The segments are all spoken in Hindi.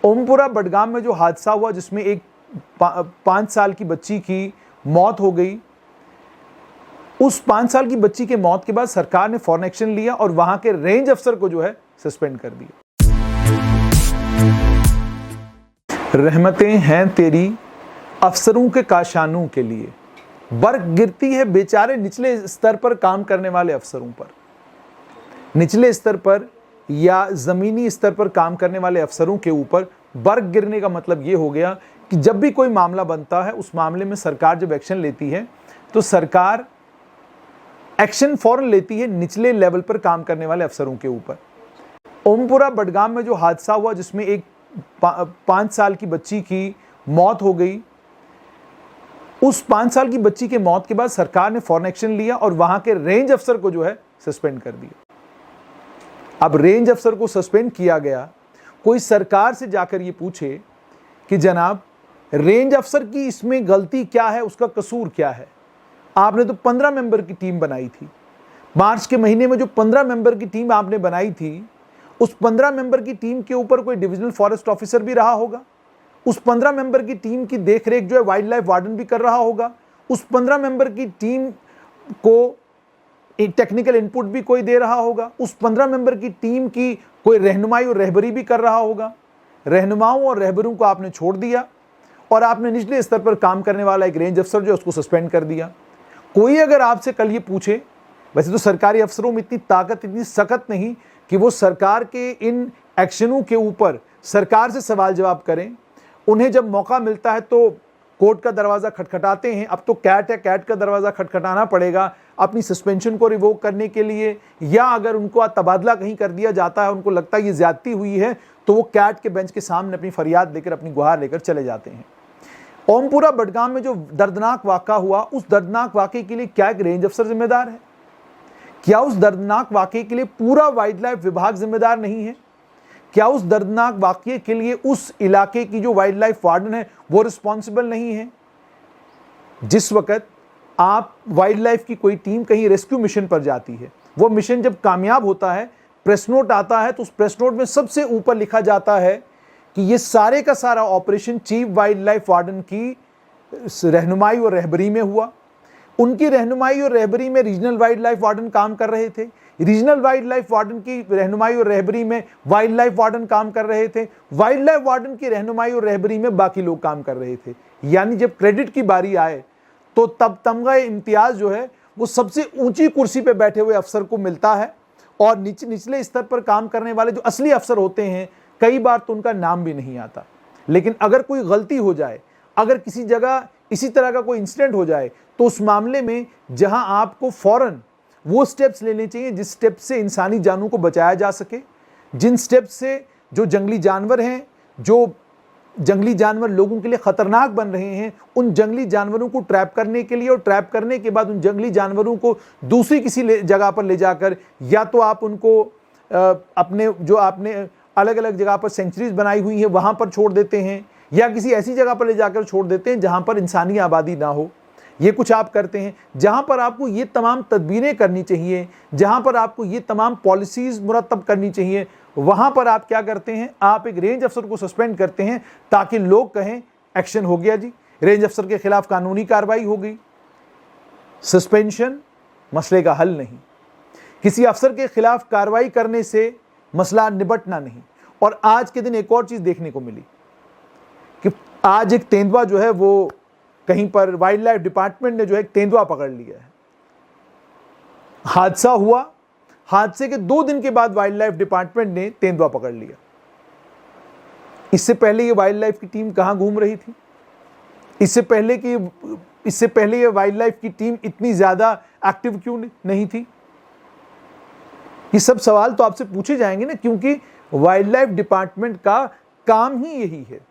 ओमपुरा बडगाम में जो हादसा हुआ जिसमें एक 5 साल की बच्ची की मौत हो गई, उस 5 साल की बच्ची के मौत के बाद सरकार ने फौरन एक्शन लिया और वहां के रेंज अफसर को जो है सस्पेंड कर दिया। रहमतें हैं तेरी अफसरों के काशानों के लिए, बर्फ गिरती है बेचारे निचले स्तर पर काम करने वाले अफसरों पर। निचले स्तर पर या जमीनी स्तर पर काम करने वाले अफसरों के ऊपर बर्फ गिरने का मतलब यह हो गया कि जब भी कोई मामला बनता है उस मामले में सरकार जब एक्शन लेती है तो सरकार एक्शन फौरन लेती है निचले लेवल पर काम करने वाले अफसरों के ऊपर। ओमपुरा बडगाम में जो हादसा हुआ जिसमें एक 5 साल की बच्ची की मौत हो गई, उस 5 साल की बच्ची के मौत के बाद सरकार ने फौरन एक्शन लिया और वहां के रेंज अफसर को जो है सस्पेंड कर दिया। अब रेंज अफसर को सस्पेंड किया गया, कोई सरकार से जाकर ये पूछे कि जनाब रेंज अफसर की इसमें गलती क्या है, उसका कसूर क्या है? आपने तो 15 मेंबर की टीम बनाई थी। मार्च के महीने में जो 15 मेंबर की टीम आपने बनाई थी, उस 15 मेंबर की टीम के ऊपर कोई डिविजनल फॉरेस्ट ऑफिसर भी रहा होगा। उस 15 मेंबर की टीम की देखरेख जो है वाइल्ड लाइफ वार्डन भी कर रहा होगा। उस 15 मेंबर की टीम को टेक्निकल इनपुट भी कोई दे रहा होगा। उस 15 मेंबर की टीम की कोई रहनुमाई और रहबरी भी कर रहा होगा। रहनुमाओं और रहबरों को आपने छोड़ दिया और आपने निचले स्तर पर काम करने वाला एक रेंज अफसर जो है उसको सस्पेंड कर दिया। कोई अगर आपसे कल ये पूछे, वैसे तो सरकारी अफसरों में इतनी ताकत, इतनी सख्त नहीं कि वो सरकार के इन एक्शनों के ऊपर सरकार से सवाल जवाब करें। उन्हें जब मौका मिलता है तो कोर्ट का दरवाज़ा खटखटाते हैं। अब तो कैट है, कैट का दरवाज़ा खटखटाना पड़ेगा अपनी सस्पेंशन को रिवोक करने के लिए, या अगर उनको तबादला कहीं कर दिया जाता है, उनको लगता है ये ज्यादती हुई है, तो वो कैट के बेंच के सामने अपनी फरियाद लेकर, अपनी गुहार लेकर चले जाते हैं। ओमपुरा बडगाम में जो दर्दनाक वाक़ा हुआ, उस दर्दनाक वाक़े के लिए क्या एक रेंज अफसर जिम्मेदार है? क्या उस दर्दनाक वाक़े के लिए पूरा वाइल्ड लाइफ विभाग जिम्मेदार नहीं है? क्या उस दर्दनाक वाक़ये के लिए उस इलाके की जो वाइल्ड लाइफ वार्डन है वो रिस्पॉन्सिबल नहीं है? जिस वक्त आप वाइल्ड लाइफ की कोई टीम कहीं रेस्क्यू मिशन पर जाती है, वो मिशन जब कामयाब होता है, प्रेस नोट आता है, तो उस प्रेस नोट में सबसे ऊपर लिखा जाता है कि ये सारे का सारा operation chief wild life warden की रहनुमाई और रहबरी में हुआ। उनकी रहनुमाई और रहबरी में रीजनल वाइल्ड लाइफ वार्डन काम कर रहे थे। रीजनल वाइल्ड लाइफ वार्डन की रहनुमाई और रहबरी में वाइल्ड लाइफ वार्डन काम कर रहे थे। वाइल्ड लाइफ वार्डन की रहनुमाई और रहबरी में बाकी लोग काम कर रहे थे। यानी जब क्रेडिट की बारी आए तो तब तमगा इम्तियाज जो है वो सबसे ऊंची कुर्सी पे बैठे हुए अफसर को मिलता है, और निचले स्तर पर काम करने वाले जो असली अफसर होते हैं कई बार तो उनका नाम भी नहीं आता। लेकिन अगर कोई गलती हो जाए, अगर किसी जगह इसी तरह का कोई इंसिडेंट हो जाए, तो उस मामले में जहां आपको फौरन वो स्टेप्स लेने चाहिए जिस स्टेप से इंसानी जानों को बचाया जा सके, जिन स्टेप्स से जो जंगली जानवर हैं, जो जंगली जानवर लोगों के लिए खतरनाक बन रहे हैं, उन जंगली जानवरों को ट्रैप करने के लिए, और ट्रैप करने के बाद उन जंगली जानवरों को दूसरी किसी जगह पर ले जाकर, या तो आप उनको अपने जो आपने अलग अलग जगह पर सेंचुरीज बनाई हुई है वहां पर छोड़ देते हैं, या किसी ऐसी जगह पर ले जाकर छोड़ देते हैं जहां पर इंसानी आबादी ना हो। ये कुछ आप करते हैं। जहां पर आपको ये तमाम तदबीरें करनी चाहिए, जहां पर आपको ये तमाम पॉलिसीज मुरतब करनी चाहिए, वहां पर आप क्या करते हैं? आप एक रेंज अफसर को सस्पेंड करते हैं ताकि लोग कहें एक्शन हो गया जी, रेंज अफसर के खिलाफ कानूनी कार्रवाई हो गई। सस्पेंशन मसले का हल नहीं। किसी अफसर के खिलाफ कार्रवाई करने से मसला निपटना नहीं। और आज के दिन एक और चीज देखने को मिली कि आज एक तेंदुआ जो है वो कहीं पर वाइल्ड लाइफ डिपार्टमेंट ने जो है एक तेंदुआ पकड़ लिया है। हादसा हुआ, हादसे के 2 दिन के बाद वाइल्ड लाइफ डिपार्टमेंट ने तेंदुआ पकड़ लिया। इससे पहले ये वाइल्ड लाइफ की टीम कहां घूम रही थी? इससे पहले ये वाइल्ड लाइफ की टीम इतनी ज्यादा एक्टिव क्यों नहीं थी? ये सब सवाल तो आपसे पूछे जाएंगे ना, क्योंकि वाइल्ड लाइफ डिपार्टमेंट का काम ही यही है।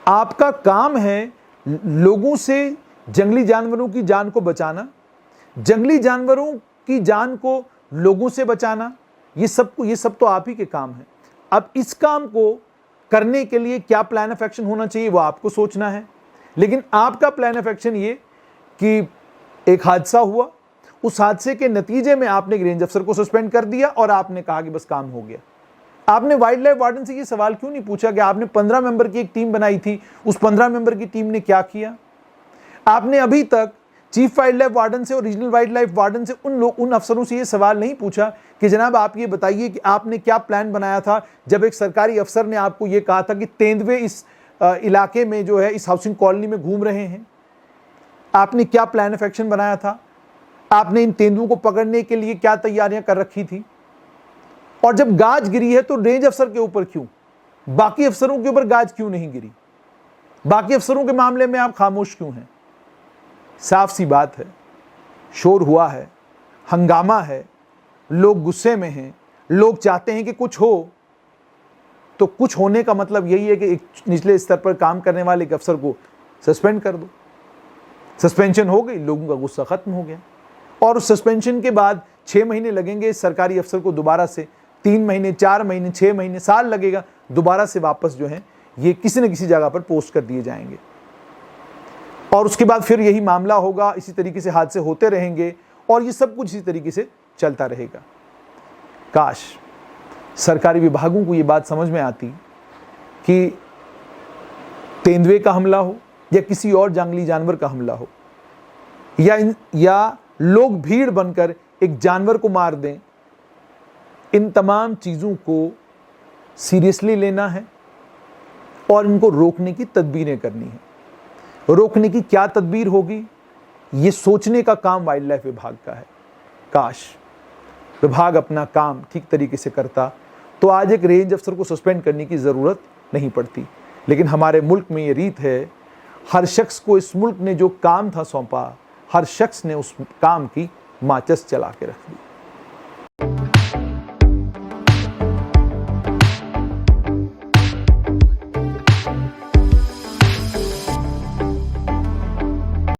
आपका काम है लोगों से जंगली जानवरों की जान को बचाना, जंगली जानवरों की जान को लोगों से बचाना। ये सब तो आप ही के काम है। अब इस काम को करने के लिए क्या प्लान ऑफ एक्शन होना चाहिए वो आपको सोचना है। लेकिन आपका प्लान ऑफ एक्शन ये कि एक हादसा हुआ, उस हादसे के नतीजे में आपने एक रेंज अफसर को सस्पेंड कर दिया और आपने कहा कि बस काम हो गया। आपने वाइल्ड लाइफ वार्डन से ये सवाल क्यों नहीं पूछा कि आपने 15 मेंबर की एक टीम बनाई थी, उस 15 मेंबर की टीम ने क्या किया? आपने अभी तक चीफ वाइल्ड लाइफ वार्डन से और रीजनल वाइल्ड लाइफ वार्डन से उन अफसरों से ये सवाल नहीं पूछा कि जनाब आप ये बताइए कि आपने क्या प्लान बनाया था जब एक सरकारी अफसर ने आपको ये कहा था कि तेंदुए इस इलाके में जो है, इस हाउसिंग कॉलोनी में घूम रहे हैं? आपने क्या प्लान ऑफ एक्शन बनाया था? आपने इन तेंदुओं को पकड़ने के लिए क्या तैयारियां कर रखी थी? और जब गाज गिरी है तो रेंज अफसर के ऊपर क्यों, बाकी अफसरों के ऊपर गाज क्यों नहीं गिरी? बाकी अफसरों के मामले में आप खामोश क्यों हैं? साफ सी बात है, शोर हुआ है, हंगामा है, लोग गुस्से में हैं, लोग चाहते हैं कि कुछ हो। तो कुछ होने का मतलब यही है कि एक निचले स्तर पर काम करने वाले एक अफसर को सस्पेंड कर दो। सस्पेंशन हो गई, लोगों का गुस्सा खत्म हो गया। और उस सस्पेंशन के बाद 6 महीने लगेंगे इस सरकारी अफसर को दोबारा से, 3 महीने, 4 महीने, 6 महीने, साल लगेगा, दोबारा से वापस जो है ये किसी न किसी जगह पर पोस्ट कर दिए जाएंगे। और उसके बाद फिर यही मामला होगा, इसी तरीके से हादसे होते रहेंगे और ये सब कुछ इसी तरीके से चलता रहेगा। काश सरकारी विभागों को ये बात समझ में आती कि तेंदुए का हमला हो या किसी और जंगली जानवर का हमला हो, या लोग भीड़ बनकर एक जानवर को मार दें, इन तमाम चीज़ों को सीरियसली लेना है और इनको रोकने की तदबीरें करनी है। रोकने की क्या तदबीर होगी, ये सोचने का काम वाइल्ड लाइफ विभाग का है। काश विभाग अपना काम ठीक तरीके से करता तो आज एक रेंज अफसर को सस्पेंड करने की ज़रूरत नहीं पड़ती। लेकिन हमारे मुल्क में ये रीत है, हर शख्स को इस मुल्क ने जो काम था सौंपा, हर शख्स ने उस काम की माचिस चला के रख दी।